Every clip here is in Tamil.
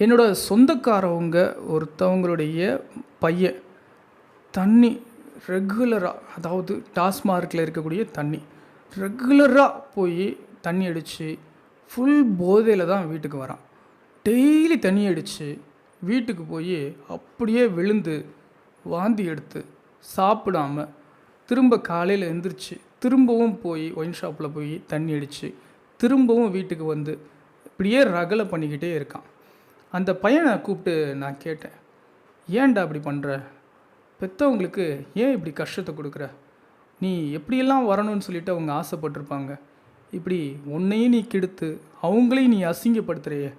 என்னோடய சொந்தக்காரவங்க ஒருத்தவங்களுடைய பையன் தண்ணி ரெகுலராக, அதாவது டாஸ்மார்க்கில் இருக்கக்கூடிய தண்ணி ரெகுலராக போய் தண்ணி அடித்து ஃபுல் போதையில் தான் வீட்டுக்கு வரான். டெய்லி தண்ணி அடித்து வீட்டுக்கு போய் அப்படியே விழுந்து வாந்தி எடுத்து சாப்பிடாம திரும்ப காலையில் எழுந்திரிச்சு திரும்பவும் போய் ஒயின் ஷாப்பில் போய் தண்ணி அடித்து திரும்பவும் வீட்டுக்கு வந்து இப்படியே ரகலை பண்ணிக்கிட்டே இருக்கான். அந்த பையனை கூப்பிட்டு நான் கேட்டேன், ஏன்டா அப்படி பண்ணுற? பெற்றவங்களுக்கு ஏன் இப்படி கஷ்டத்தை கொடுக்குற? நீ எப்படியெல்லாம் வரணும்னு சொல்லிட்டு அவங்க ஆசைப்பட்டிருப்பாங்க. இப்படி உன்னையும் நீ கெடுத்து அவங்களையும் நீ அசிங்கப்படுத்துகிறையே,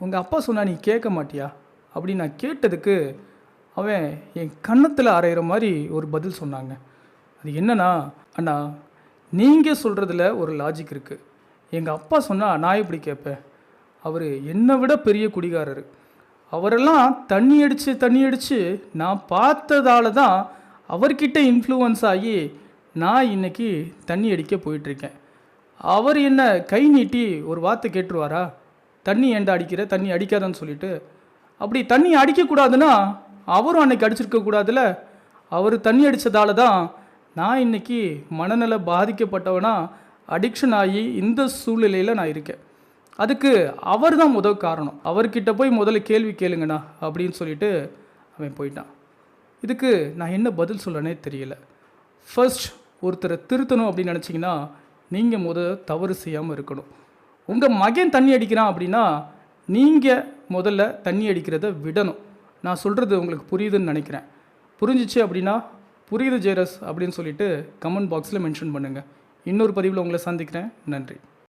உங்கள் அப்பா சொன்னால் நீ கேட்க மாட்டியா அப்படின்னு நான் கேட்டதுக்கு அவன் என் கன்னத்தில் அரைகிற மாதிரி ஒரு பதில் சொன்னாங்க. அது என்னன்னா, அண்ணா நீங்கள் சொல்கிறதுல ஒரு லாஜிக் இருக்குது. எங்கள் அப்பா சொன்னால் நான் எப்படி கேட்பேன்? அவர் என்னை விட பெரிய குடிகாரர். அவரெல்லாம் தண்ணி அடித்து நான் பார்த்ததால தான் அவர்கிட்ட இன்ஃப்ளூயன்ஸ் ஆகி நான் இன்றைக்கி தண்ணி அடிக்க போயிட்டுருக்கேன். அவர் என்ன கை நீட்டி ஒரு வார்த்தை கேட்டுருவாரா? தண்ணி ஏண்டா அடிக்கிற, தண்ணி அடிக்காதன்னு சொல்லிட்டு? அப்படி தண்ணி அடிக்கக்கூடாதுன்னா அவரும் அன்னைக்கு அடிச்சிருக்கக்கூடாதுல்ல. அவர் தண்ணி அடித்ததால தான் நான் இன்றைக்கி மனநல பாதிக்கப்பட்டவனா அடிக்ஷன் ஆகி இந்த சூழ்நிலையில் நான் இருக்கேன். அதுக்கு அவர் தான் முதல் காரணம். அவர்கிட்ட போய் முதல்ல கேள்வி கேளுங்கண்ணா அப்படின்னு சொல்லிட்டு அவன் போயிட்டான். இதுக்கு நான் என்ன பதில் சொல்லனே தெரியல. ஃபர்ஸ்ட், ஒருத்தரை திருத்தணும் அப்படின்னு நினச்சிங்கன்னா நீங்கள் தவறு செய்யாமல் இருக்கணும். உங்கள் மகன் தண்ணி அடிக்கிறான் அப்படின்னா நீங்கள் முதல்ல தண்ணி அடிக்கிறத விடணும். நான் சொல்கிறது உங்களுக்கு புரியுதுன்னு நினைக்கிறேன். புரிஞ்சிச்சு அப்படின்னா புரியுது ஜெயரஸ் அப்படின்னு சொல்லிட்டு கமெண்ட் பாக்ஸில் மென்ஷன் பண்ணுங்கள். இன்னொரு பதிவில் உங்களை சந்திக்கிறேன். நன்றி.